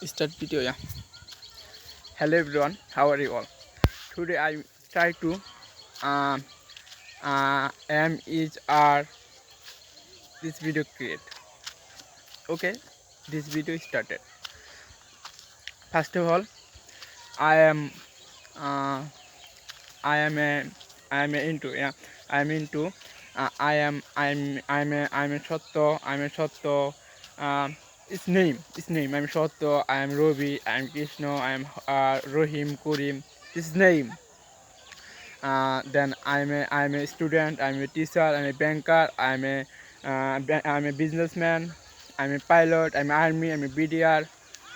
Start video. Yeah. Hello everyone, how are you all? Today I try to um am is are this video create. Okay, this video started. First of all, I am uh, I am a I am a into yeah I am into I'm a Shotto. Its name I'm Shotto. I am Robi. I am Krishna. I am Rohim Kurim. This name. Then I'm a student. I'm a teacher. I'm a banker. I'm a businessman. I'm a pilot. I'm army. I'm a BDR.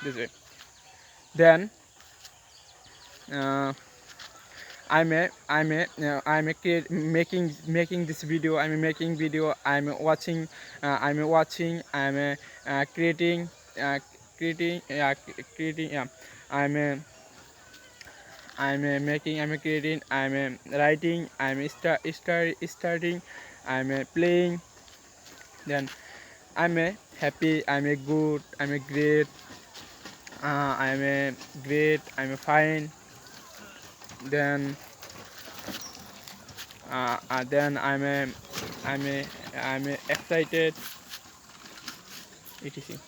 This way. Then uh, making this video. I'm making video. I'm a creating creating. Yeah. I'm a I'm a creating, I'm a writing, I'm a starting, I'm a playing, then I'm a happy, I'm a good, I'm a great, I'm a fine, then then I'm a excited, etc.